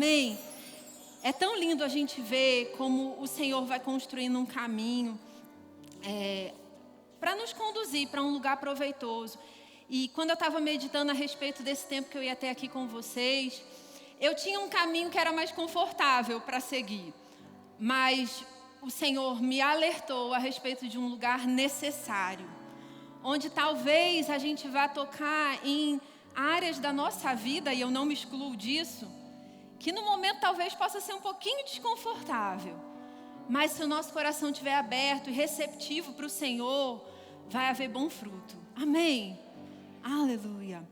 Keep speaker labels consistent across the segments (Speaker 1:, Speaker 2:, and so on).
Speaker 1: Amém? É tão lindo a gente ver como o Senhor vai construindo um caminho para nos conduzir para um lugar proveitoso. E quando eu estava meditando a respeito desse tempo que eu ia ter aqui com vocês, eu tinha um caminho que era mais confortável para seguir. Mas o Senhor me alertou a respeito de um lugar necessário, onde talvez a gente vá tocar em áreas da nossa vida, e eu não me excluo disso, que no momento talvez possa ser um pouquinho desconfortável. Mas se o nosso coração estiver aberto e receptivo para o Senhor, vai haver bom fruto. Amém? Aleluia.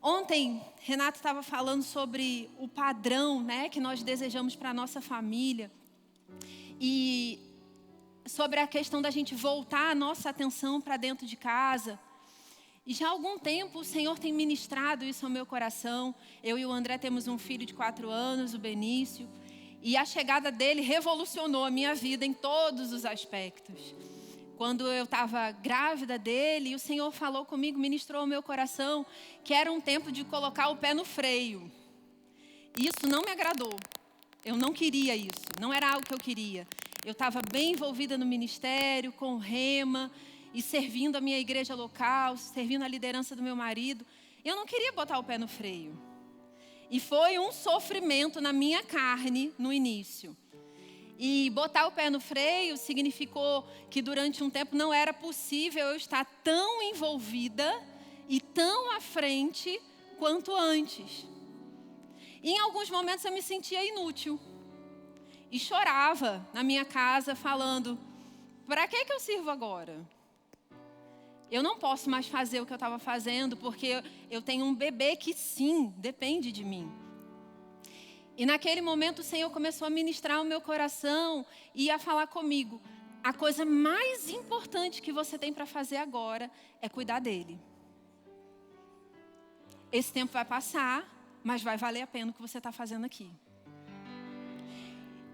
Speaker 1: Ontem, Renato estava falando sobre o padrão, né, que nós desejamos para a nossa família. E sobre a questão da gente voltar a nossa atenção para dentro de casa. E já há algum tempo o Senhor tem ministrado isso ao meu coração. Eu e o André temos um filho de 4 anos, o Benício. E a chegada dele revolucionou a minha vida em todos os aspectos. Quando eu estava grávida dele, o Senhor falou comigo, ministrou ao meu coração, que era um tempo de colocar o pé no freio. Isso não me agradou. Eu não queria isso, não era algo que eu queria. Eu estava bem envolvida no ministério, com o Rema, e servindo a minha igreja local, servindo a liderança do meu marido. Eu não queria botar o pé no freio. E foi um sofrimento na minha carne no início. E botar o pé no freio significou que durante um tempo não era possível eu estar tão envolvida e tão à frente quanto antes. E em alguns momentos eu me sentia inútil. E chorava na minha casa falando, para que eu sirvo agora? Eu não posso mais fazer o que eu estava fazendo porque eu tenho um bebê que sim, depende de mim. E naquele momento o Senhor começou a ministrar o meu coração e a falar comigo. A coisa mais importante que você tem para fazer agora é cuidar dele. Esse tempo vai passar, mas vai valer a pena o que você está fazendo aqui.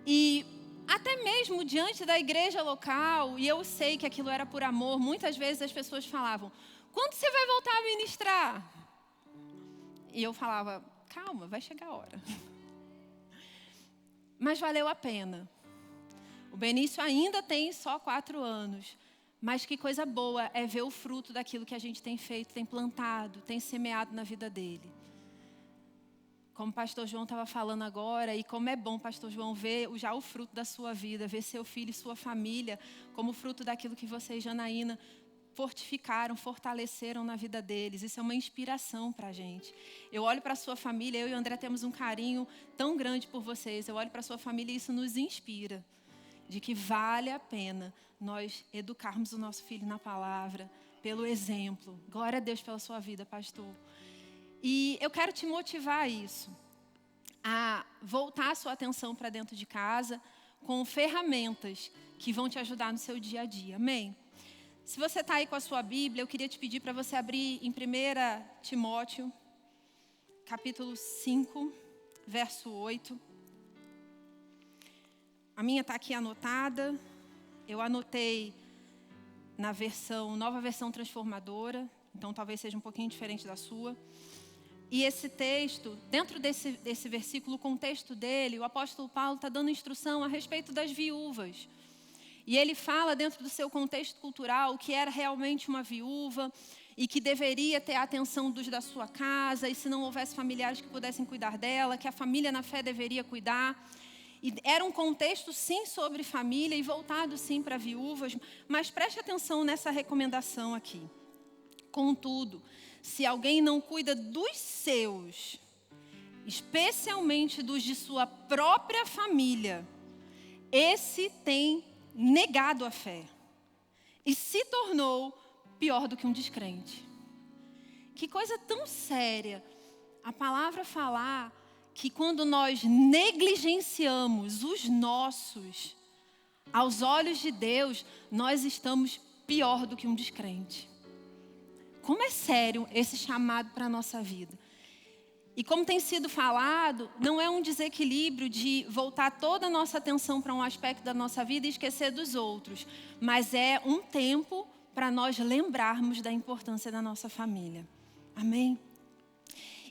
Speaker 1: E até mesmo diante da igreja local, e eu sei que aquilo era por amor, muitas vezes as pessoas falavam, quando você vai voltar a ministrar? E eu falava, calma, vai chegar a hora. Mas valeu a pena. O Benício ainda tem só 4 anos. Mas que coisa boa é ver o fruto daquilo que a gente tem feito, tem plantado, tem semeado na vida dele. Como o pastor João estava falando agora, e como é bom, pastor João, ver já o fruto da sua vida, ver seu filho e sua família como fruto daquilo que você e Janaína fortificaram, fortaleceram na vida deles. Isso é uma inspiração para a gente. Eu olho para a sua família, eu e o André temos um carinho tão grande por vocês. Eu olho para a sua família e isso nos inspira. De que vale a pena nós educarmos o nosso filho na palavra, pelo exemplo. Glória a Deus pela sua vida, pastor. E eu quero te motivar a isso. A voltar a sua atenção para dentro de casa com ferramentas que vão te ajudar no seu dia a dia. Amém? Se você está aí com a sua Bíblia, eu queria te pedir para você abrir em 1 Timóteo, capítulo 5, verso 8. A minha está aqui anotada. Eu anotei na nova versão transformadora. Então talvez seja um pouquinho diferente da sua. E esse texto, dentro desse versículo, o contexto dele, o apóstolo Paulo está dando instrução a respeito das viúvas. E ele fala dentro do seu contexto cultural que era realmente uma viúva e que deveria ter a atenção dos da sua casa, e se não houvesse familiares que pudessem cuidar dela, que a família na fé deveria cuidar. E era um contexto sim sobre família e voltado sim para viúvas, mas preste atenção nessa recomendação aqui. Contudo, se alguém não cuida dos seus, especialmente dos de sua própria família, esse tem negado a fé e se tornou pior do que um descrente. Que coisa tão séria a palavra falar que quando nós negligenciamos os nossos, aos olhos de Deus, nós estamos pior do que um descrente. Como é sério esse chamado para a nossa vida. E como tem sido falado, não é um desequilíbrio de voltar toda a nossa atenção para um aspecto da nossa vida e esquecer dos outros. Mas é um tempo para nós lembrarmos da importância da nossa família. Amém?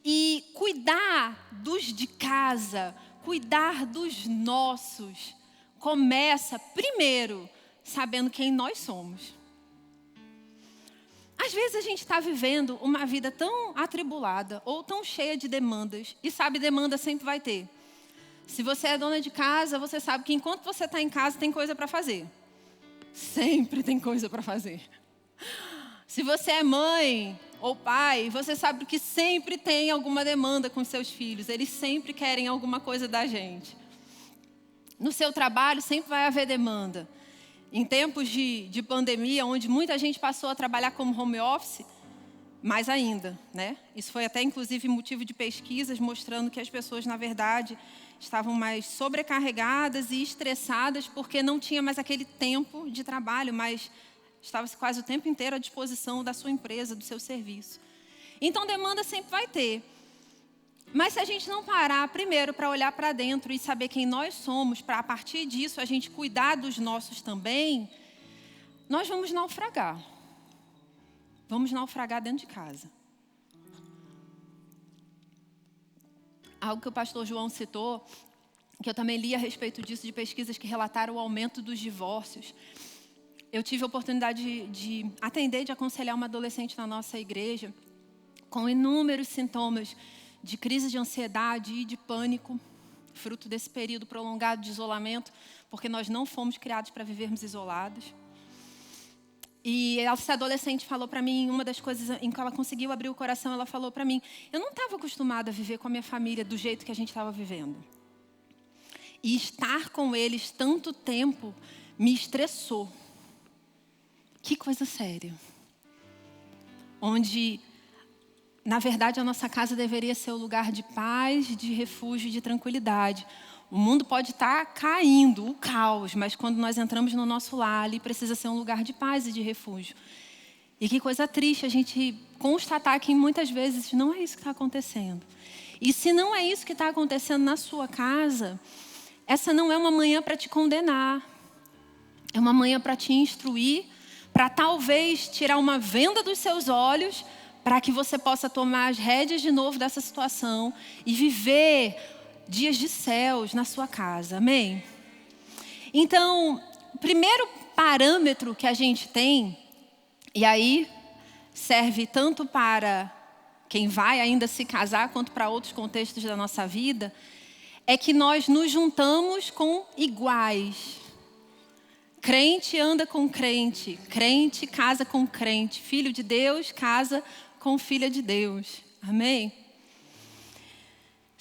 Speaker 1: E cuidar dos de casa, cuidar dos nossos, começa primeiro sabendo quem nós somos. Às vezes a gente está vivendo uma vida tão atribulada ou tão cheia de demandas. E sabe, demanda sempre vai ter. Se você é dona de casa, você sabe que enquanto você está em casa tem coisa para fazer. Sempre tem coisa para fazer. Se você é mãe ou pai, você sabe que sempre tem alguma demanda com seus filhos. Eles sempre querem alguma coisa da gente. No seu trabalho sempre vai haver demanda. Em tempos de pandemia, onde muita gente passou a trabalhar como home office, mais ainda, né? Isso foi até inclusive motivo de pesquisas mostrando que as pessoas, na verdade, estavam mais sobrecarregadas e estressadas porque não tinha mais aquele tempo de trabalho, mas estava quase o tempo inteiro à disposição da sua empresa, do seu serviço. Então, demanda sempre vai ter. Mas se a gente não parar primeiro para olhar para dentro e saber quem nós somos, para a partir disso a gente cuidar dos nossos também, nós vamos naufragar. Vamos naufragar dentro de casa. Algo que o pastor João citou, que eu também li a respeito disso, de pesquisas que relataram o aumento dos divórcios. Eu tive a oportunidade de atender, de aconselhar uma adolescente na nossa igreja, com inúmeros sintomas de crise de ansiedade e de pânico, fruto desse período prolongado de isolamento, porque nós não fomos criados para vivermos isolados. E essa adolescente falou para mim, uma das coisas em que ela conseguiu abrir o coração, ela falou para mim, eu não estava acostumada a viver com a minha família do jeito que a gente estava vivendo. E estar com eles tanto tempo me estressou. Que coisa séria. Onde, na verdade, a nossa casa deveria ser o lugar de paz, de refúgio e de tranquilidade. O mundo pode estar caindo, o caos, mas quando nós entramos no nosso lar, ali precisa ser um lugar de paz e de refúgio. E que coisa triste a gente constatar que muitas vezes não é isso que está acontecendo. E se não é isso que está acontecendo na sua casa, essa não é uma manhã para te condenar. É uma manhã para te instruir, para talvez tirar uma venda dos seus olhos, para que você possa tomar as rédeas de novo dessa situação e viver dias de céus na sua casa. Amém? Então, o primeiro parâmetro que a gente tem, e aí serve tanto para quem vai ainda se casar, quanto para outros contextos da nossa vida, é que nós nos juntamos com iguais. Crente anda com crente, crente casa com crente, filho de Deus casa com filha de Deus. Amém?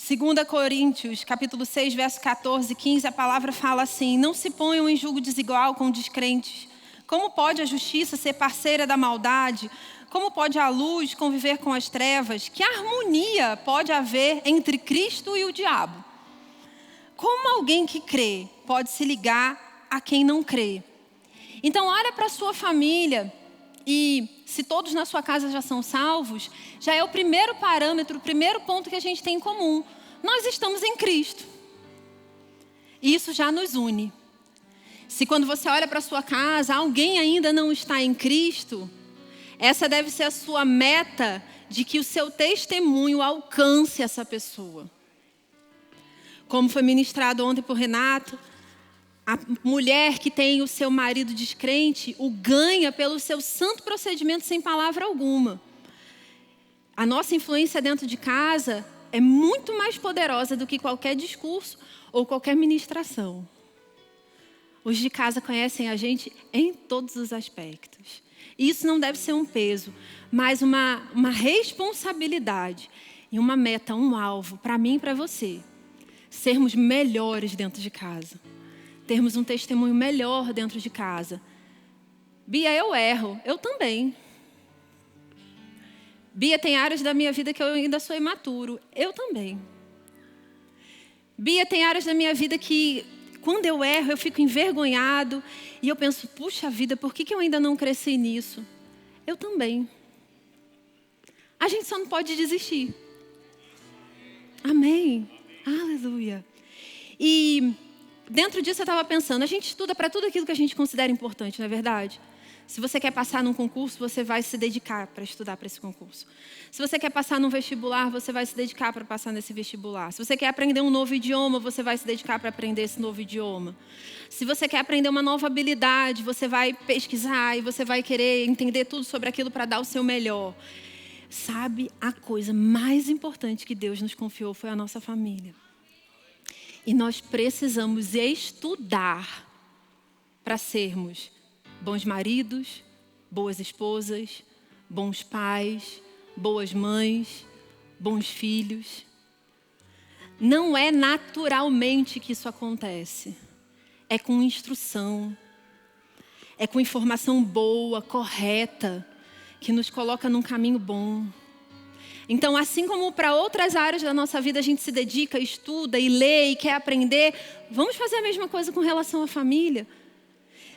Speaker 1: 2 Coríntios, capítulo 6, verso 14 e 15, a palavra fala assim: não se ponham em julgo desigual com descrentes. Como pode a justiça ser parceira da maldade? Como pode a luz conviver com as trevas? Que harmonia pode haver entre Cristo e o diabo? Como alguém que crê pode se ligar a quem não crê? Então olha para a sua família e se todos na sua casa já são salvos, já é o primeiro parâmetro, o primeiro ponto que a gente tem em comum. Nós estamos em Cristo. E isso já nos une. Se quando você olha para a sua casa, alguém ainda não está em Cristo, essa deve ser a sua meta de que o seu testemunho alcance essa pessoa. Como foi ministrado ontem por Renato, a mulher que tem o seu marido descrente o ganha pelo seu santo procedimento sem palavra alguma. A nossa influência dentro de casa é muito mais poderosa do que qualquer discurso ou qualquer ministração. Os de casa conhecem a gente em todos os aspectos. Isso não deve ser um peso, mas uma responsabilidade e uma meta, um alvo para mim e para você. Sermos melhores dentro de casa. Termos um testemunho melhor dentro de casa. Bia, eu erro. Eu também. Bia, tem áreas da minha vida que eu ainda sou imaturo. Eu também. Bia, tem áreas da minha vida que, quando eu erro, eu fico envergonhado. E eu penso, puxa vida, por que eu ainda não cresci nisso? Eu também. A gente só não pode desistir. Amém. Aleluia. E dentro disso eu estava pensando, a gente estuda para tudo aquilo que a gente considera importante, não é verdade? Se você quer passar num concurso, você vai se dedicar para estudar para esse concurso. Se você quer passar num vestibular, você vai se dedicar para passar nesse vestibular. Se você quer aprender um novo idioma, você vai se dedicar para aprender esse novo idioma. Se você quer aprender uma nova habilidade, você vai pesquisar e você vai querer entender tudo sobre aquilo para dar o seu melhor. Sabe, a coisa mais importante que Deus nos confiou foi a nossa família. E nós precisamos estudar para sermos bons maridos, boas esposas, bons pais, boas mães, bons filhos. Não é naturalmente que isso acontece. É com instrução, é com informação boa, correta, que nos coloca num caminho bom. Então, assim como para outras áreas da nossa vida a gente se dedica, estuda e lê e quer aprender, vamos fazer a mesma coisa com relação à família.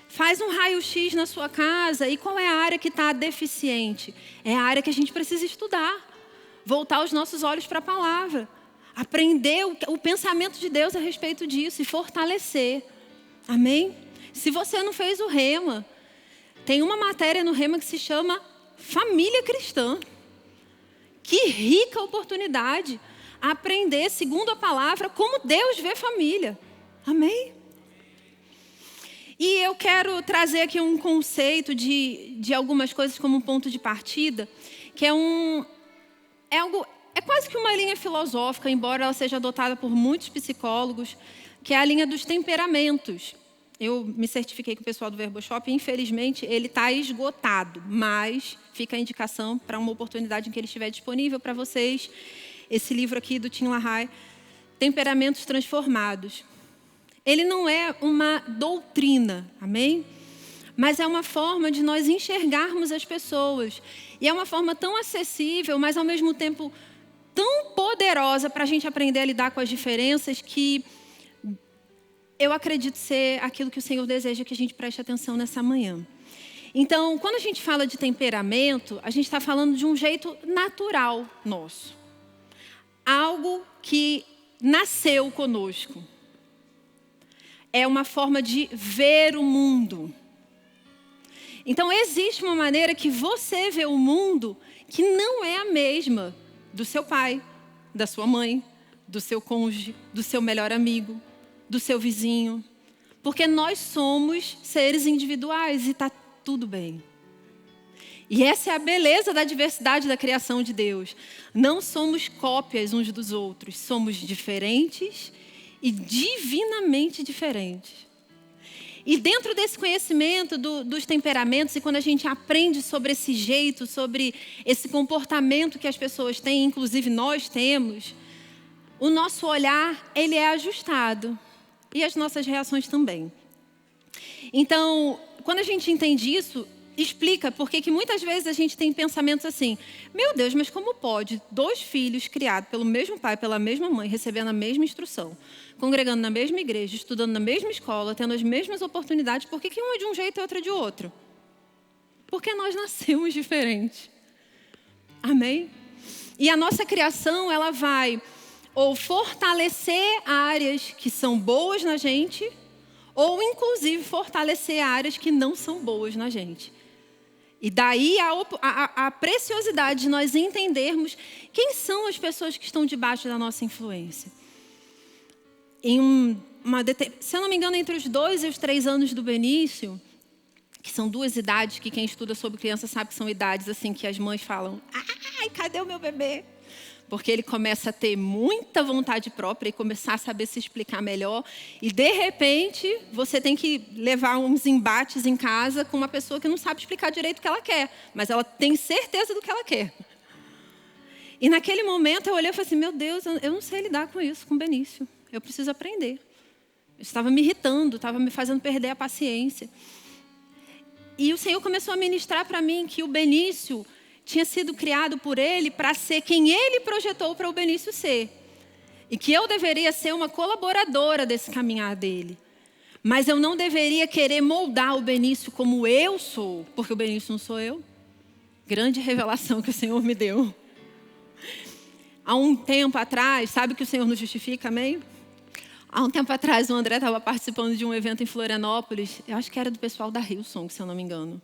Speaker 1: Faz um raio-x na sua casa e qual é a área que está deficiente? É a área que a gente precisa estudar. Voltar os nossos olhos para a palavra. Aprender o pensamento de Deus a respeito disso e fortalecer. Amém? Se você não fez o Rema, tem uma matéria no Rema que se chama Família Cristã. Que rica oportunidade a aprender, segundo a palavra, como Deus vê família. Amém? E eu quero trazer aqui um conceito de algumas coisas como um ponto de partida, que é quase que uma linha filosófica, embora ela seja adotada por muitos psicólogos, que é a linha dos temperamentos. Eu me certifiquei com o pessoal do Verboshop e, infelizmente, ele está esgotado, mas fica a indicação para uma oportunidade em que ele estiver disponível para vocês. Esse livro aqui do Tim LaHaye, Temperamentos Transformados. Ele não é uma doutrina, amém? Mas é uma forma de nós enxergarmos as pessoas. E é uma forma tão acessível, mas ao mesmo tempo tão poderosa para a gente aprender a lidar com as diferenças que eu acredito ser aquilo que o Senhor deseja que a gente preste atenção nessa manhã. Então, quando a gente fala de temperamento, a gente está falando de um jeito natural nosso. Algo que nasceu conosco. É uma forma de ver o mundo. Então, existe uma maneira que você vê o mundo que não é a mesma do seu pai, da sua mãe, do seu cônjuge, do seu melhor amigo, do seu vizinho. Porque nós somos seres individuais e está tudo bem. E essa é a beleza da diversidade da criação de Deus. Não somos cópias uns dos outros, somos diferentes e divinamente diferentes. E dentro desse conhecimento dos temperamentos, e quando a gente aprende sobre esse jeito, sobre esse comportamento que as pessoas têm, inclusive nós temos, o nosso olhar, ele é ajustado. E as nossas reações também. Então, quando a gente entende isso, explica por que muitas vezes a gente tem pensamentos assim: meu Deus, mas como pode 2 filhos criados pelo mesmo pai, pela mesma mãe, recebendo a mesma instrução, congregando na mesma igreja, estudando na mesma escola, tendo as mesmas oportunidades, por que uma é de um jeito e outra de outro? Porque nós nascemos diferentes. Amém? E a nossa criação, ela vai ou fortalecer áreas que são boas na gente, ou inclusive fortalecer áreas que não são boas na gente. E daí a preciosidade de nós entendermos quem são as pessoas que estão debaixo da nossa influência. Se eu não me engano, entre os 2 e os 3 anos do Benício, que são 2 idades que quem estuda sobre criança sabe que são idades assim que as mães falam: ai, cadê o meu bebê? Porque ele começa a ter muita vontade própria e começar a saber se explicar melhor. E, de repente, você tem que levar uns embates em casa com uma pessoa que não sabe explicar direito o que ela quer. Mas ela tem certeza do que ela quer. E, naquele momento, eu olhei e falei assim: meu Deus, eu não sei lidar com isso, com o Benício. Eu preciso aprender. Eu estava me irritando, estava me fazendo perder a paciência. E o Senhor começou a ministrar para mim que o Benício tinha sido criado por ele para ser quem ele projetou para o Benício ser. E que eu deveria ser uma colaboradora desse caminhar dele. Mas eu não deveria querer moldar o Benício como eu sou, porque o Benício não sou eu. Grande revelação que o Senhor me deu. Há um tempo atrás, sabe que o Senhor nos justifica, amém? Há um tempo atrás, o André estava participando de um evento em Florianópolis. Eu acho que era do pessoal da Hillsong, se eu não me engano.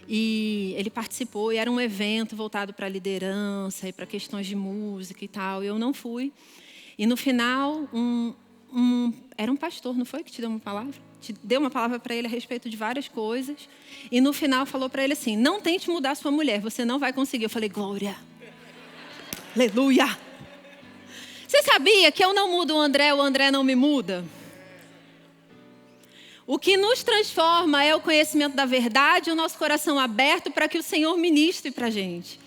Speaker 1: E ele participou, e era um evento voltado para a liderança e para questões de música e tal. E eu não fui. E no final, era um pastor, não foi, que te deu uma palavra? Te deu uma palavra para ele a respeito de várias coisas. E no final falou para ele assim, não tente mudar sua mulher, você não vai conseguir. Eu falei, glória. Aleluia. Você sabia que eu não mudo o André não me muda? O que nos transforma é o conhecimento da verdade e o nosso coração aberto para que o Senhor ministre para a gente.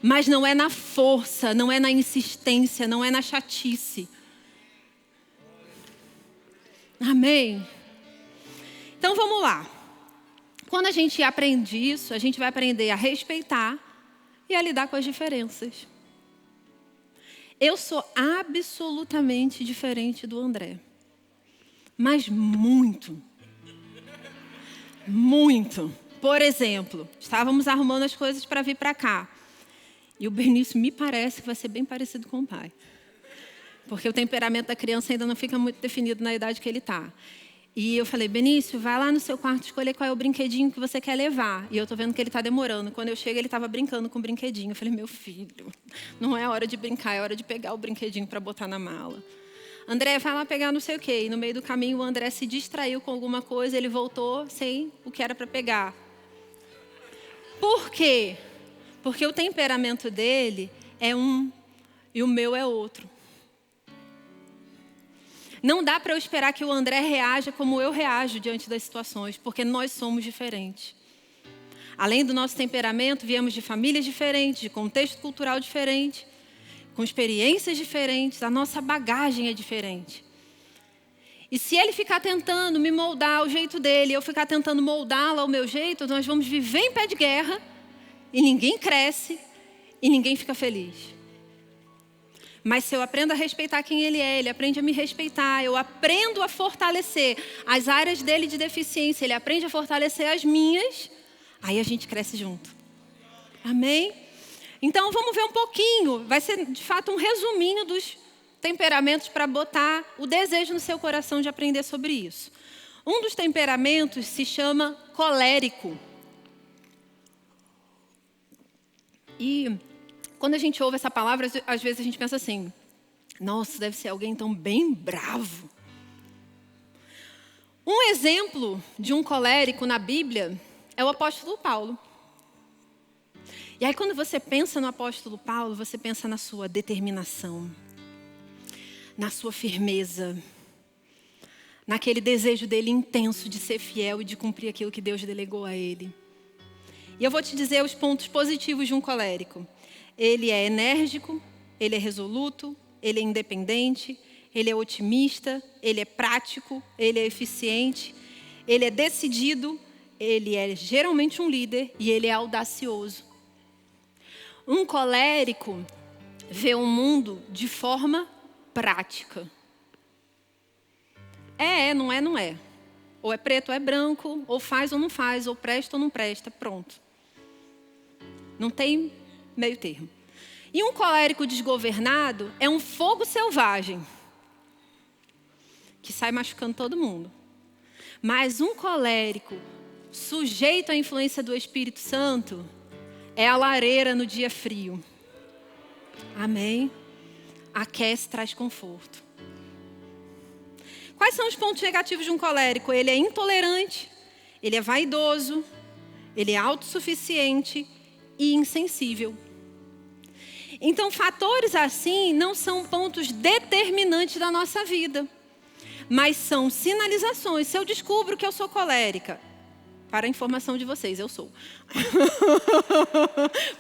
Speaker 1: Mas não é na força, não é na insistência, não é na chatice. Amém? Então vamos lá. Quando a gente aprende isso, a gente vai aprender a respeitar e a lidar com as diferenças. Eu sou absolutamente diferente do André. Mas muito. Muito. Por exemplo, estávamos arrumando as coisas para vir para cá. E o Benício me parece que vai ser bem parecido com o pai. Porque o temperamento da criança ainda não fica muito definido na idade que ele está. E eu falei, Benício, vai lá no seu quarto escolher qual é o brinquedinho que você quer levar. E eu estou vendo que ele está demorando. Quando eu chego, ele estava brincando com o brinquedinho. Eu falei, meu filho, não é hora de brincar, é hora de pegar o brinquedinho para botar na mala. André, vai lá pegar não sei o quê. E no meio do caminho, o André se distraiu com alguma coisa, ele voltou sem o que era para pegar. Por quê? Porque o temperamento dele é um e o meu é outro. Não dá para eu esperar que o André reaja como eu reajo diante das situações, porque nós somos diferentes. Além do nosso temperamento, viemos de famílias diferentes, de contexto cultural diferente, com experiências diferentes, a nossa bagagem é diferente. E se ele ficar tentando me moldar ao jeito dele, eu ficar tentando moldá-lo ao meu jeito, nós vamos viver em pé de guerra, e ninguém cresce, e ninguém fica feliz. Mas se eu aprendo a respeitar quem ele aprende a me respeitar, eu aprendo a fortalecer as áreas dele de deficiência, ele aprende a fortalecer as minhas, aí a gente cresce junto. Amém? Então vamos ver um pouquinho, vai ser de fato um resuminho dos temperamentos para botar o desejo no seu coração de aprender sobre isso. Um dos temperamentos se chama colérico. E quando a gente ouve essa palavra, às vezes a gente pensa assim, nossa, deve ser alguém tão bem bravo. Um exemplo de um colérico na Bíblia é o apóstolo Paulo. E aí quando você pensa no apóstolo Paulo, você pensa na sua determinação, na sua firmeza, naquele desejo dele intenso de ser fiel e de cumprir aquilo que Deus delegou a ele. E eu vou te dizer os pontos positivos de um colérico. Ele é enérgico, ele é resoluto, ele é independente, ele é otimista, ele é prático, ele é eficiente, ele é decidido, ele é geralmente um líder e ele é audacioso. Um colérico vê o mundo de forma prática. Não é. Ou é preto ou é branco, ou faz ou não faz, ou presta ou não presta, pronto. Não tem meio termo. E um colérico desgovernado é um fogo selvagem, que sai machucando todo mundo. Mas um colérico sujeito à influência do Espírito Santo é a lareira no dia frio. Amém? Aquece, traz conforto. Quais são os pontos negativos de um colérico? Ele é intolerante, ele é vaidoso, ele é autossuficiente e insensível. Então, fatores assim não são pontos determinantes da nossa vida, mas são sinalizações. Se eu descubro que eu sou colérica, para a informação de vocês, eu sou.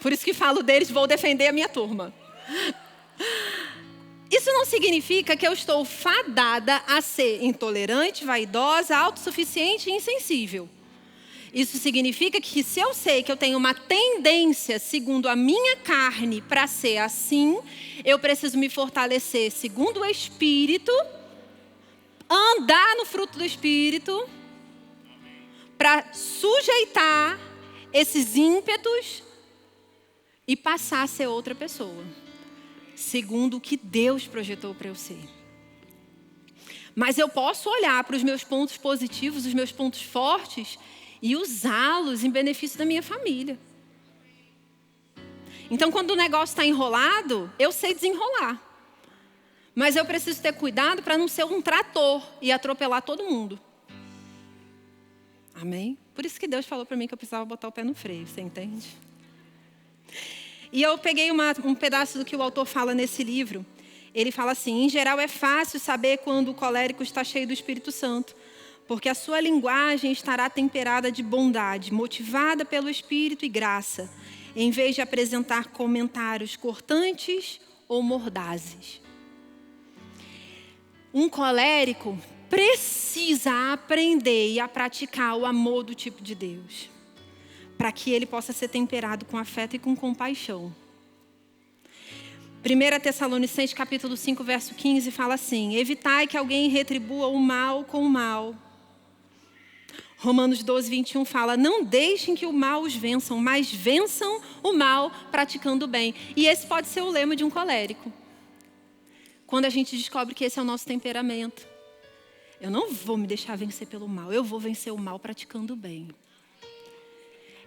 Speaker 1: Por isso que falo deles, vou defender a minha turma. Isso não significa que eu estou fadada a ser intolerante, vaidosa, autossuficiente e insensível. Isso significa que se eu sei que eu tenho uma tendência, segundo a minha carne, para ser assim, eu preciso me fortalecer segundo o Espírito, andar no fruto do Espírito, para sujeitar esses ímpetos e passar a ser outra pessoa, segundo o que Deus projetou para eu ser. Mas eu posso olhar para os meus pontos positivos, os meus pontos fortes, e usá-los em benefício da minha família. Então, quando o negócio está enrolado, eu sei desenrolar. Mas eu preciso ter cuidado para não ser um trator e atropelar todo mundo. Amém? Por isso que Deus falou para mim que eu precisava botar o pé no freio, você entende? E eu peguei um pedaço do que o autor fala nesse livro. Ele fala assim: em geral é fácil saber quando o colérico está cheio do Espírito Santo, porque a sua linguagem estará temperada de bondade, motivada pelo Espírito e graça, em vez de apresentar comentários cortantes ou mordazes. Um colérico precisa aprender e a praticar o amor do tipo de Deus, para que ele possa ser temperado com afeto e com compaixão. 1 Tessalonicenses capítulo 5, verso 15 fala assim: evitai que alguém retribua o mal com o mal. Romanos 12, 21 fala: não deixem que o mal os vençam, mas vençam o mal praticando o bem. E esse pode ser o lema de um colérico. Quando a gente descobre que esse é o nosso temperamento. Eu não vou me deixar vencer pelo mal, eu vou vencer o mal praticando o bem.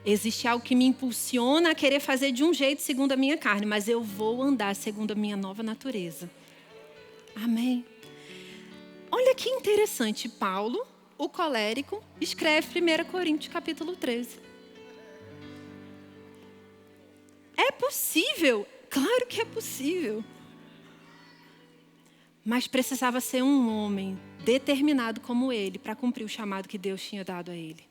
Speaker 1: Existe algo que me impulsiona a querer fazer de um jeito segundo a minha carne, mas eu vou andar segundo a minha nova natureza. Amém. Olha que interessante, Paulo, o colérico, escreve 1 Coríntios capítulo 13. É possível? Claro que é possível. Mas precisava ser um homem determinado como ele para cumprir o chamado que Deus tinha dado a ele.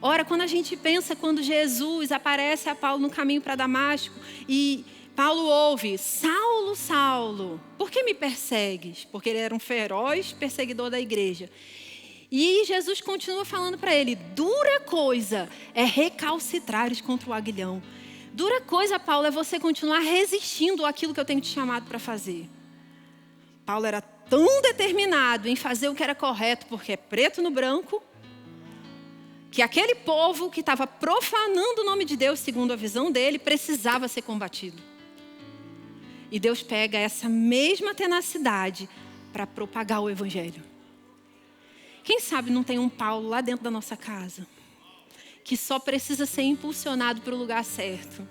Speaker 1: Ora, quando a gente pensa quando Jesus aparece a Paulo no caminho para Damasco e Paulo ouve: Saulo, Saulo, por que me persegues? Porque ele era um feroz perseguidor da igreja. E Jesus continua falando para ele: dura coisa é recalcitrares contra o aguilhão. Dura coisa, Paulo, é você continuar resistindo àquilo que eu tenho te chamado para fazer. Paulo era tão determinado em fazer o que era correto, porque é preto no branco, que aquele povo que estava profanando o nome de Deus, segundo a visão dele, precisava ser combatido. E Deus pega essa mesma tenacidade para propagar o evangelho. Quem sabe não tem um Paulo lá dentro da nossa casa, que só precisa ser impulsionado para o lugar certo.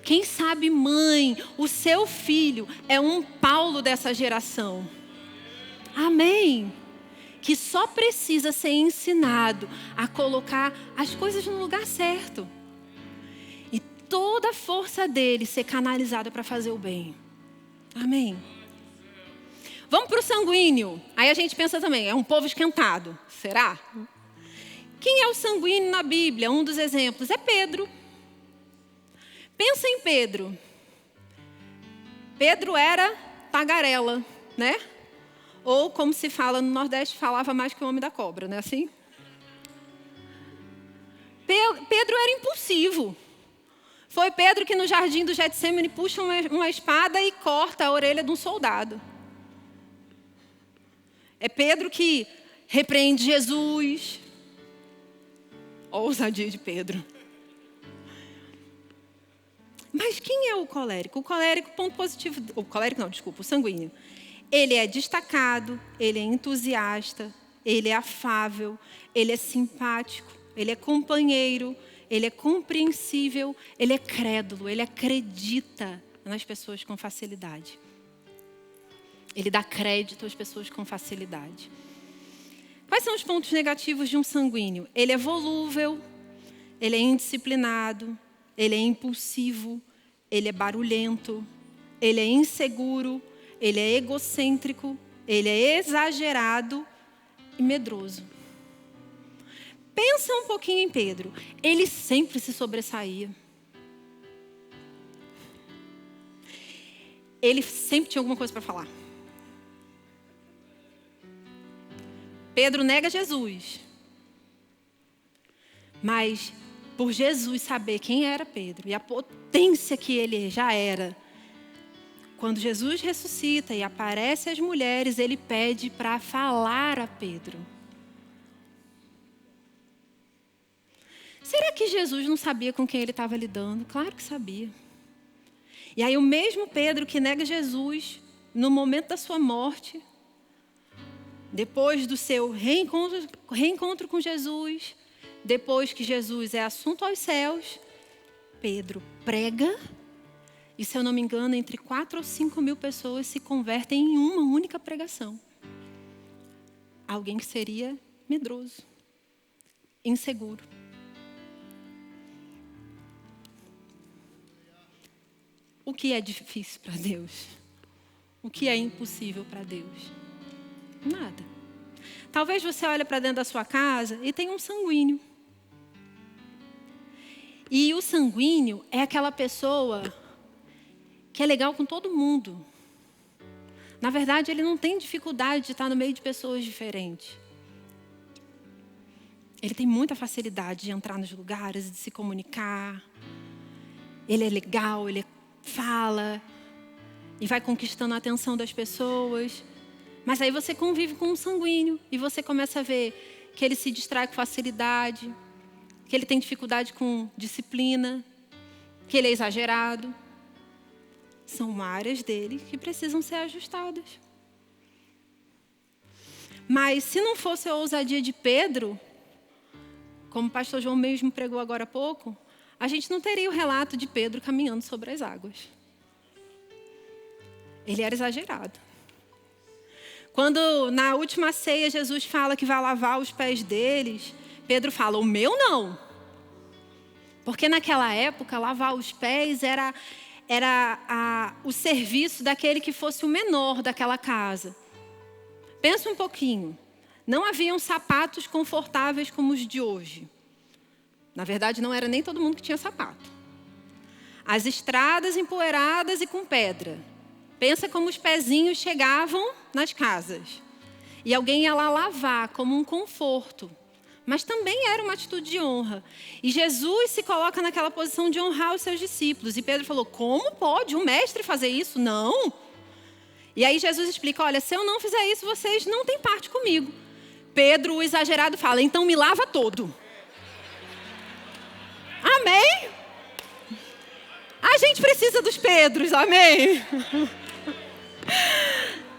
Speaker 1: Quem sabe, mãe, o seu filho é um Paulo dessa geração. Amém. Que só precisa ser ensinado a colocar as coisas no lugar certo. E toda a força dele ser canalizada para fazer o bem. Amém. Vamos para o sanguíneo. Aí a gente pensa também, é um povo esquentado. Será? Quem é o sanguíneo na Bíblia? Um dos exemplos é Pedro. Pensa em Pedro. Pedro era tagarela, né? Ou, como se fala no Nordeste, falava mais que o homem da cobra, não é assim? Pedro era impulsivo. Foi Pedro que no jardim do Getsemane puxa uma espada e corta a orelha de um soldado. É Pedro que repreende Jesus. Olha a ousadia de Pedro. Mas quem é o colérico? O colérico, ponto positivo. O colérico não, desculpa, o sanguíneo. Ele é destacado, ele é entusiasta, ele é afável, ele é simpático, ele é companheiro, ele é compreensível, ele é crédulo, ele acredita nas pessoas com facilidade. Ele dá crédito às pessoas com facilidade. Quais são os pontos negativos de um sanguíneo? Ele é volúvel, ele é indisciplinado, ele é impulsivo, ele é barulhento, ele é inseguro, ele é egocêntrico, ele é exagerado e medroso. Pensa um pouquinho em Pedro. Ele sempre se sobressaía. Ele sempre tinha alguma coisa para falar. Pedro nega Jesus. Mas por Jesus saber quem era Pedro e a potência que ele já era, quando Jesus ressuscita e aparece às mulheres, ele pede para falar a Pedro. Será que Jesus não sabia com quem ele estava lidando? Claro que sabia. E aí o mesmo Pedro que nega Jesus, no momento da sua morte, depois do seu reencontro com Jesus, depois que Jesus é assunto aos céus, Pedro prega e, se eu não me engano, entre 4 ou 5 mil pessoas se convertem em uma única pregação. Alguém que seria medroso, inseguro. O que é difícil para Deus? O que é impossível para Deus? Nada. Talvez você olhe para dentro da sua casa e tenha um sanguíneo. E o sanguíneo é aquela pessoa que é legal com todo mundo. Na verdade, ele não tem dificuldade de estar no meio de pessoas diferentes. Ele tem muita facilidade de entrar nos lugares, de se comunicar. Ele é legal, ele fala e vai conquistando a atenção das pessoas. Mas aí você convive com um sanguíneo e você começa a ver que ele se distrai com facilidade, que ele tem dificuldade com disciplina, que ele é exagerado. São áreas dele que precisam ser ajustadas. Mas se não fosse a ousadia de Pedro, como o pastor João mesmo pregou agora há pouco, a gente não teria o relato de Pedro caminhando sobre as águas. Ele era exagerado. Quando na última ceia Jesus fala que vai lavar os pés deles, Pedro fala, o meu não. Porque naquela época, lavar os pés era o serviço daquele que fosse o menor daquela casa. Pensa um pouquinho. Não haviam sapatos confortáveis como os de hoje. Na verdade, não era nem todo mundo que tinha sapato. As estradas empoeiradas e com pedra. Pensa como os pezinhos chegavam nas casas. E alguém ia lá lavar como um conforto. Mas também era uma atitude de honra. E Jesus se coloca naquela posição de honrar os seus discípulos. E Pedro falou, como pode um mestre fazer isso? Não. E aí Jesus explica, olha, se eu não fizer isso, vocês não têm parte comigo. Pedro, o exagerado, fala, então me lava todo. Amém? A gente precisa dos Pedros, amém?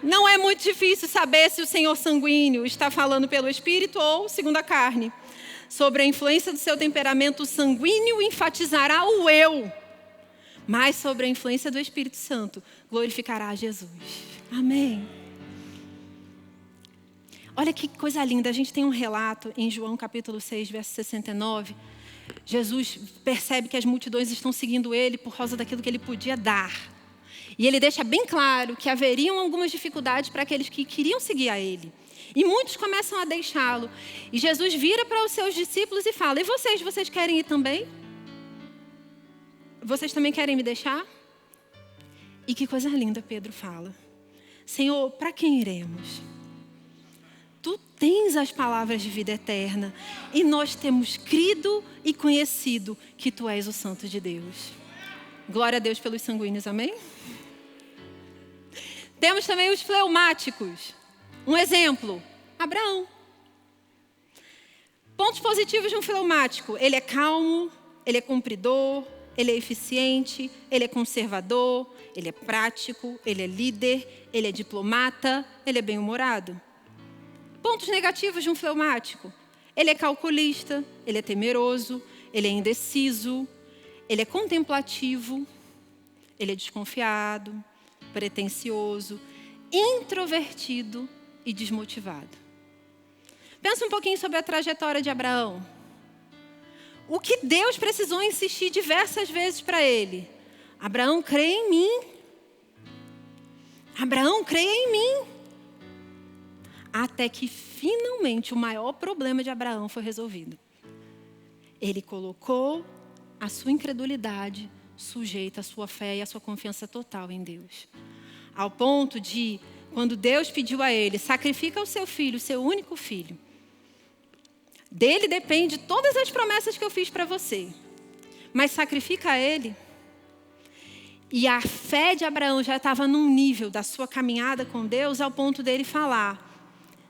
Speaker 1: Não é muito difícil saber se o Senhor sanguíneo está falando pelo Espírito ou segundo a carne. Sobre a influência do seu temperamento sanguíneo, enfatizará o eu. Mas sobre a influência do Espírito Santo, glorificará a Jesus. Amém. Olha que coisa linda, a gente tem um relato em João capítulo 6, verso 69. Jesus percebe que as multidões estão seguindo ele por causa daquilo que ele podia dar. E ele deixa bem claro que haveriam algumas dificuldades para aqueles que queriam seguir a ele. E muitos começam a deixá-lo. E Jesus vira para os seus discípulos e fala, e vocês querem ir também? Vocês também querem me deixar? E que coisa linda Pedro fala. Senhor, para quem iremos? Tu tens as palavras de vida eterna. E nós temos crido e conhecido que tu és o Santo de Deus. Glória a Deus pelos sanguíneos, amém? Temos também os fleumáticos. Um exemplo, Abraão. Pontos positivos de um fleumático. Ele é calmo, ele é cumpridor, ele é eficiente, ele é conservador, ele é prático, ele é líder, ele é diplomata, ele é bem-humorado. Pontos negativos de um fleumático. Ele é calculista, ele é temeroso, ele é indeciso, ele é contemplativo, ele é desconfiado, pretensioso, introvertido e desmotivado. Pensa um pouquinho sobre a trajetória de Abraão. O que Deus precisou insistir diversas vezes para ele? Abraão, creia em mim. Abraão, creia em mim. Até que finalmente o maior problema de Abraão foi resolvido. Ele colocou a sua incredulidade sujeita à sua fé e à sua confiança total em Deus. Ao ponto de, quando Deus pediu a ele, sacrifica o seu filho, o seu único filho. Dele depende todas as promessas que eu fiz para você. Mas sacrifica ele. E a fé de Abraão já estava num nível da sua caminhada com Deus, ao ponto dele falar,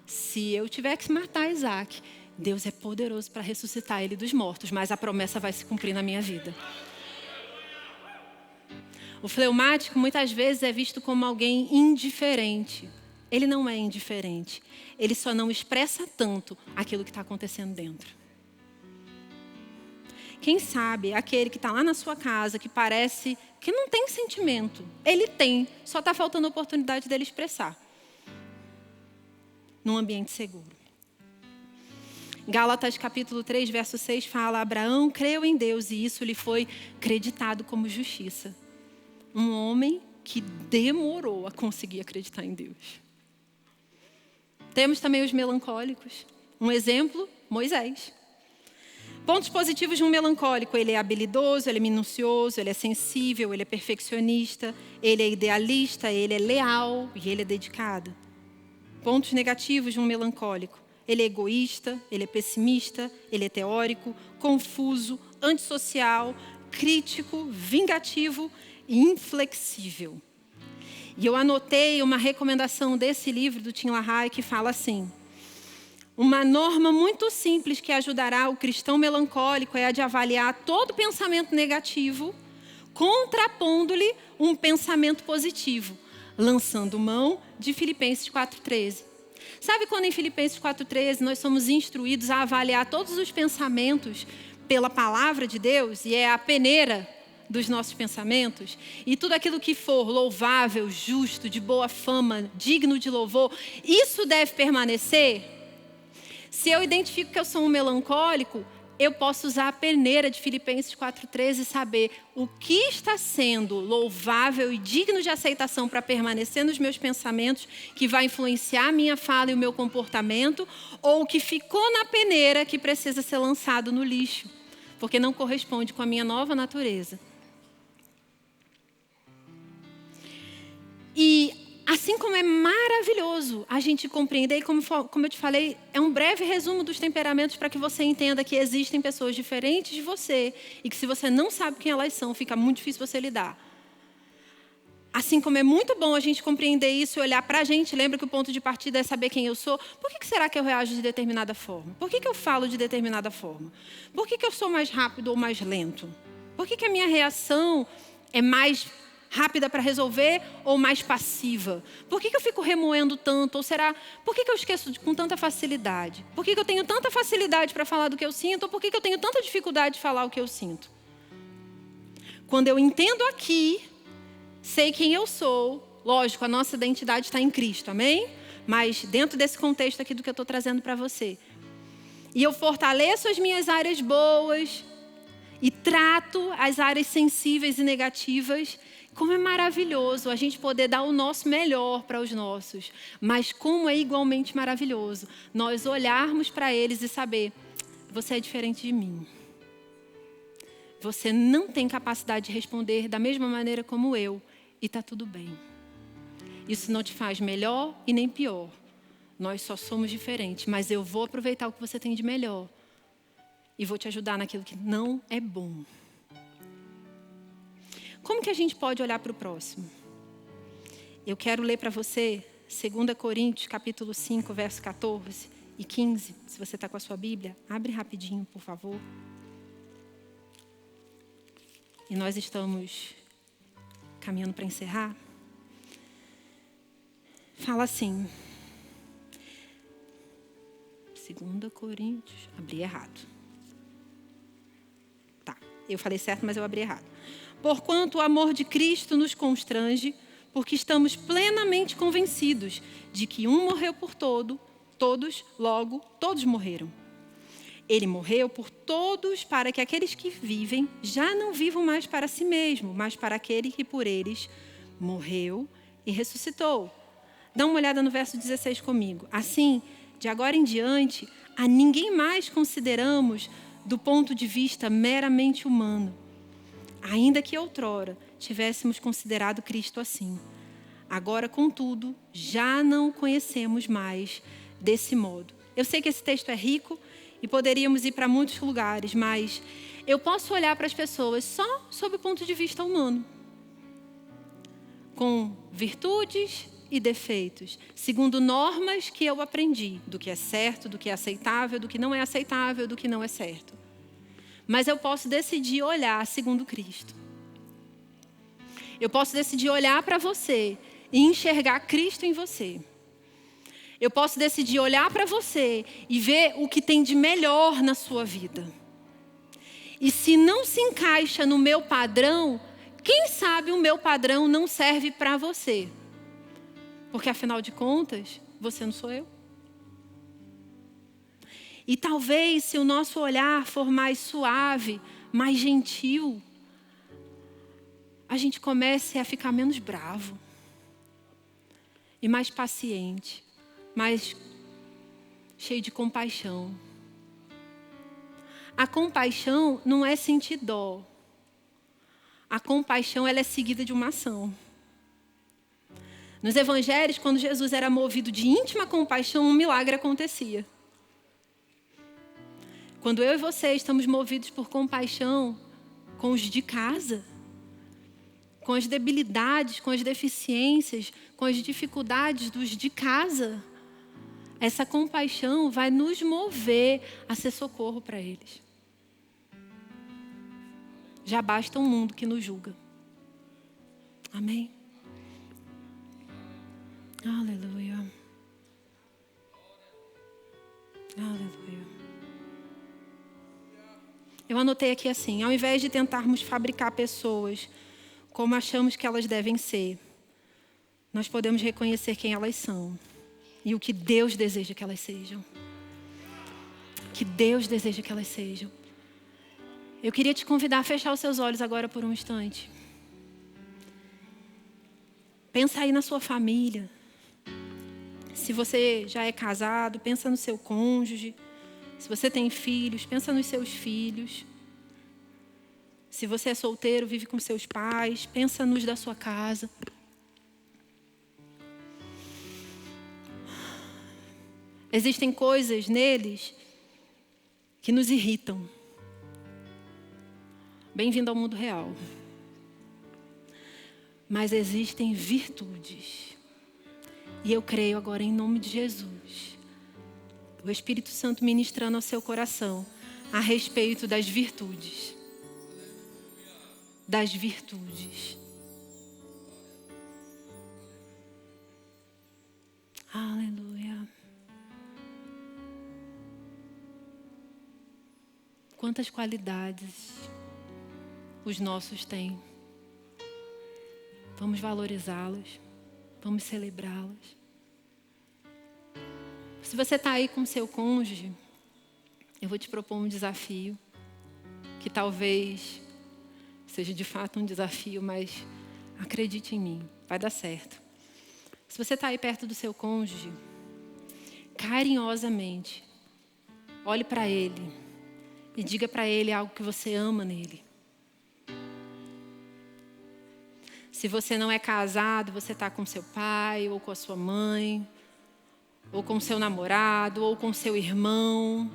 Speaker 1: se eu tiver que matar Isaac, Deus é poderoso para ressuscitar ele dos mortos, mas a promessa vai se cumprir na minha vida. O fleumático muitas vezes é visto como alguém indiferente. Ele não é indiferente. Ele só não expressa tanto aquilo que está acontecendo dentro. Quem sabe aquele que está lá na sua casa, que parece que não tem sentimento. Ele tem, só está faltando a oportunidade dele expressar. Num ambiente seguro. Gálatas capítulo 3, verso 6 fala: Abraão creu em Deus e isso lhe foi creditado como justiça. Um homem que demorou a conseguir acreditar em Deus. Temos também os melancólicos. Um exemplo, Moisés. Pontos positivos de um melancólico: ele é habilidoso, ele é minucioso, ele é sensível, ele é perfeccionista, ele é idealista, ele é leal e ele é dedicado. Pontos negativos de um melancólico: ele é egoísta, ele é pessimista, ele é teórico, confuso, antissocial, crítico, vingativo e inflexível. E eu anotei uma recomendação desse livro do Tim LaHaye que fala assim: uma norma muito simples que ajudará o cristão melancólico é a de avaliar todo pensamento negativo, contrapondo-lhe um pensamento positivo, lançando mão de Filipenses 4,13. Sabe quando em Filipenses 4,13 nós somos instruídos a avaliar todos os pensamentos pela palavra de Deus, e é a peneira dos nossos pensamentos, e tudo aquilo que for louvável, justo, de boa fama, digno de louvor, isso deve permanecer? Se eu identifico que eu sou um melancólico, eu posso usar a peneira de Filipenses 4,13 e saber o que está sendo louvável e digno de aceitação para permanecer nos meus pensamentos, que vai influenciar a minha fala e o meu comportamento, ou o que ficou na peneira que precisa ser lançado no lixo, porque não corresponde com a minha nova natureza. E assim como é maravilhoso a gente compreender, e como eu te falei, é um breve resumo dos temperamentos para que você entenda que existem pessoas diferentes de você e que se você não sabe quem elas são, fica muito difícil você lidar. Assim como é muito bom a gente compreender isso e olhar para a gente, lembra que o ponto de partida é saber quem eu sou? Por que será que eu reajo de determinada forma? Por que eu falo de determinada forma? Por que eu sou mais rápido ou mais lento? Por que a minha reação é mais rápida para resolver ou mais passiva? Por que eu fico remoendo tanto? Ou será, por que eu esqueço com tanta facilidade? Por que eu tenho tanta facilidade para falar do que eu sinto? Ou por que eu tenho tanta dificuldade de falar o que eu sinto? Quando eu entendo aqui, sei quem eu sou, lógico, a nossa identidade está em Cristo, amém? Mas dentro desse contexto aqui do que eu estou trazendo para você. E eu fortaleço as minhas áreas boas e trato as áreas sensíveis e negativas. Como é maravilhoso a gente poder dar o nosso melhor para os nossos. Mas como é igualmente maravilhoso nós olharmos para eles e saber: você é diferente de mim. Você não tem capacidade de responder da mesma maneira como eu. E está tudo bem. Isso não te faz melhor e nem pior. Nós só somos diferentes. Mas eu vou aproveitar o que você tem de melhor. E vou te ajudar naquilo que não é bom. Como que a gente pode olhar para o próximo? Eu quero ler para você 2 Coríntios, capítulo 5, verso 14 e 15. Se você está com a sua Bíblia, abre rapidinho, por favor. E nós estamos caminhando para encerrar. Fala assim. 2 Coríntios, abri errado. Tá, eu falei certo, mas eu abri errado. Porquanto o amor de Cristo nos constrange, porque estamos plenamente convencidos de que um morreu por todos, logo todos morreram. Ele morreu por todos para que aqueles que vivem já não vivam mais para si mesmo, mas para aquele que por eles morreu e ressuscitou. Dá uma olhada no verso 16 comigo. Assim, de agora em diante, a ninguém mais consideramos do ponto de vista meramente humano. Ainda que outrora tivéssemos considerado Cristo assim. Agora, contudo, já não o conhecemos mais desse modo. Eu sei que esse texto é rico e poderíamos ir para muitos lugares, mas eu posso olhar para as pessoas só sob o ponto de vista humano. Com virtudes e defeitos, segundo normas que eu aprendi, do que é certo, do que é aceitável, do que não é aceitável, do que não é certo. Mas eu posso decidir olhar segundo Cristo. Eu posso decidir olhar para você e enxergar Cristo em você. Eu posso decidir olhar para você e ver o que tem de melhor na sua vida. E se não se encaixa no meu padrão, quem sabe o meu padrão não serve para você? Porque afinal de contas, você não sou eu. E talvez se o nosso olhar for mais suave, mais gentil, a gente comece a ficar menos bravo. E mais paciente, mais cheio de compaixão. A compaixão não é sentir dó. A compaixão, ela é seguida de uma ação. Nos evangelhos, quando Jesus era movido de íntima compaixão, um milagre acontecia. Quando eu e você estamos movidos por compaixão com os de casa, com as debilidades, com as deficiências, com as dificuldades dos de casa, essa compaixão vai nos mover a ser socorro para eles. Já basta um mundo que nos julga. Amém? Aleluia. Aleluia. Eu anotei aqui assim: ao invés de tentarmos fabricar pessoas como achamos que elas devem ser, nós podemos reconhecer quem elas são e o que Deus deseja que elas sejam. Que Deus deseja que elas sejam. Eu queria te convidar a fechar os seus olhos agora por um instante. Pensa aí na sua família. Se você já é casado, pensa no seu cônjuge. Se você tem filhos, pensa nos seus filhos. Se você é solteiro, vive com seus pais, pensa nos da sua casa. Existem coisas neles que nos irritam. Bem-vindo ao mundo real. Mas existem virtudes. E eu creio agora em nome de Jesus, o Espírito Santo ministrando ao seu coração a respeito das virtudes. Das virtudes. Aleluia. Quantas qualidades os nossos têm. Vamos valorizá-las. Vamos celebrá-las. Se você está aí com seu cônjuge, eu vou te propor um desafio, que talvez seja de fato um desafio, mas acredite em mim, vai dar certo. Se você está aí perto do seu cônjuge, carinhosamente, olhe para ele e diga para ele algo que você ama nele. Se você não é casado, você está com seu pai, ou com a sua mãe, ou com seu namorado, ou com seu irmão,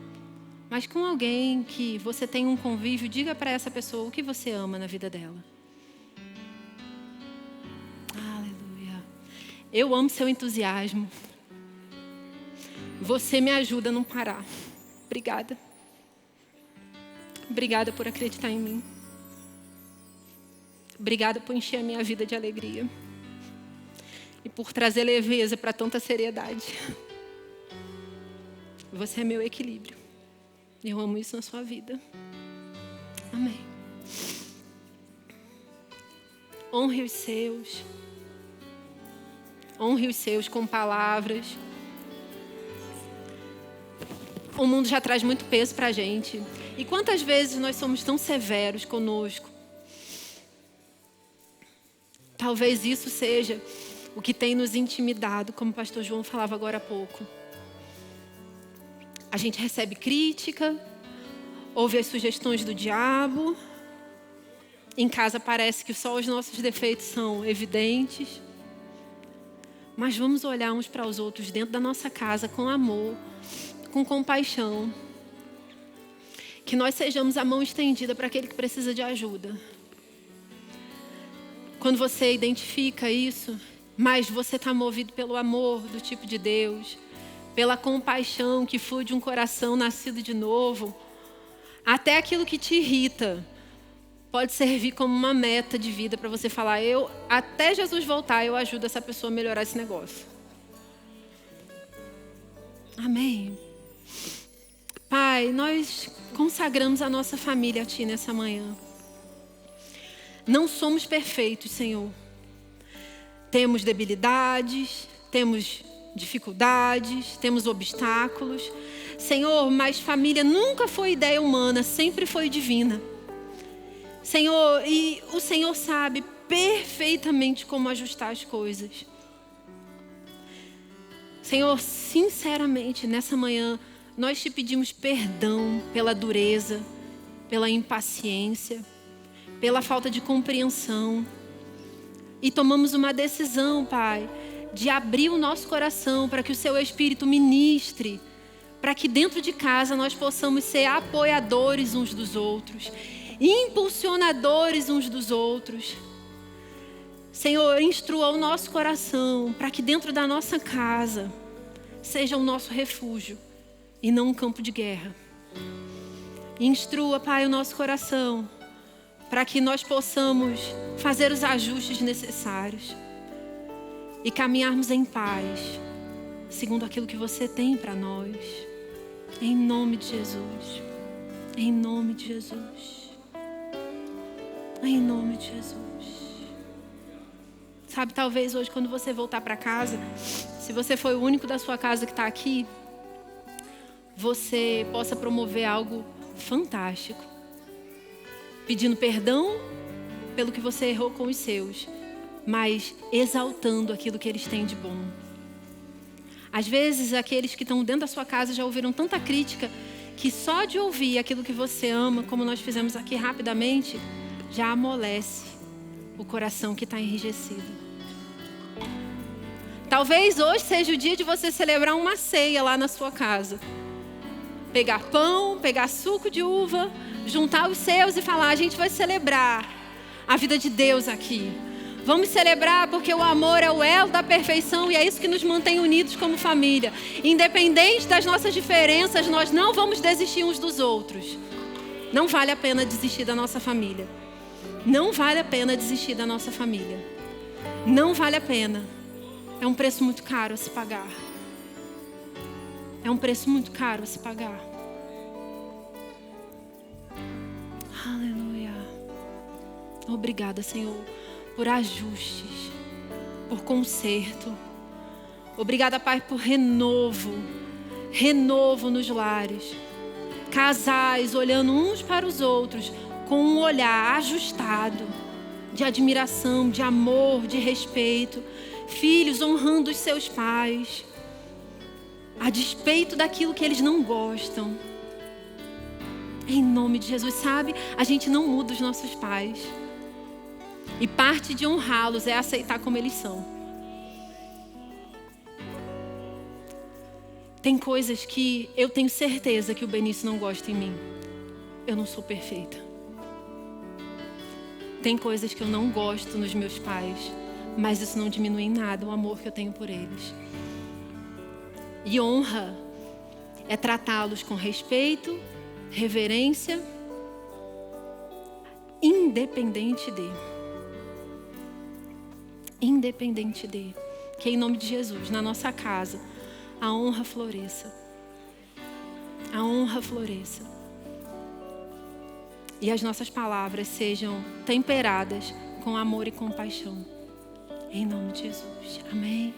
Speaker 1: mas com alguém que você tem um convívio, diga para essa pessoa o que você ama na vida dela. Aleluia. Eu amo seu entusiasmo. Você me ajuda a não parar. Obrigada. Obrigada por acreditar em mim. Obrigada por encher a minha vida de alegria. E por trazer leveza para tanta seriedade. Você é meu equilíbrio. Eu amo isso na sua vida. Amém. Honre os seus. Honre os seus com palavras. O mundo já traz muito peso para a gente. E quantas vezes nós somos tão severos conosco? Talvez isso seja o que tem nos intimidado, como o pastor João falava agora há pouco. A gente recebe crítica, ouve as sugestões do diabo. Em casa parece que só os nossos defeitos são evidentes. Mas vamos olhar uns para os outros dentro da nossa casa com amor, com compaixão. Que nós sejamos a mão estendida para aquele que precisa de ajuda. Quando você identifica isso, mas você está movido pelo amor do tipo de Deus, pela compaixão que flui de um coração nascido de novo, até aquilo que te irrita pode servir como uma meta de vida para você falar: até Jesus voltar, eu ajudo essa pessoa a melhorar esse negócio. Amém. Pai, Pai, nós consagramos a nossa família a Ti nessa manhã. Não somos perfeitos, Senhor. Temos debilidades, temos dificuldades, temos obstáculos. Senhor, mas família nunca foi ideia humana, sempre foi divina. Senhor, e o Senhor sabe perfeitamente como ajustar as coisas. Senhor, sinceramente, nessa manhã, nós te pedimos perdão pela dureza, pela impaciência, pela falta de compreensão. E tomamos uma decisão, Pai, de abrir o nosso coração para que o Seu Espírito ministre, para que dentro de casa nós possamos ser apoiadores uns dos outros, impulsionadores uns dos outros. Senhor, instrua o nosso coração para que dentro da nossa casa seja o nosso refúgio e não um campo de guerra. Instrua, Pai, o nosso coração para que nós possamos fazer os ajustes necessários e caminharmos em paz, segundo aquilo que Você tem para nós. Em nome de Jesus. Em nome de Jesus. Em nome de Jesus. Sabe, talvez hoje quando você voltar para casa, se você foi o único da sua casa que está aqui, você possa promover algo fantástico. Pedindo perdão pelo que você errou com os seus, mas exaltando aquilo que eles têm de bom. Às vezes, aqueles que estão dentro da sua casa já ouviram tanta crítica que só de ouvir aquilo que você ama, como nós fizemos aqui rapidamente, já amolece o coração que está enrijecido. Talvez hoje seja o dia de você celebrar uma ceia lá na sua casa. Pegar pão, pegar suco de uva, juntar os seus e falar: a gente vai celebrar a vida de Deus aqui. Vamos celebrar porque o amor é o elo da perfeição e é isso que nos mantém unidos como família. Independente das nossas diferenças, nós não vamos desistir uns dos outros. Não vale a pena desistir da nossa família. Não vale a pena desistir da nossa família. Não vale a pena. É um preço muito caro a se pagar. É um preço muito caro a se pagar. Aleluia. Obrigada, Senhor, por ajustes, por conserto. Obrigada, Pai, por renovo. Renovo nos lares. Casais olhando uns para os outros com um olhar ajustado, de admiração, de amor, de respeito. Filhos honrando os seus pais, a despeito daquilo que eles não gostam. Em nome de Jesus, sabe? A gente não muda os nossos pais. E parte de honrá-los é aceitar como eles são. Tem coisas que eu tenho certeza que o Benício não gosta em mim. Eu não sou perfeita. Tem coisas que eu não gosto nos meus pais, mas isso não diminui em nada o amor que eu tenho por eles. E honra é tratá-los com respeito, reverência, independente de. Que em nome de Jesus, na nossa casa, a honra floresça. A honra floresça. E as nossas palavras sejam temperadas com amor e compaixão. Em nome de Jesus. Amém.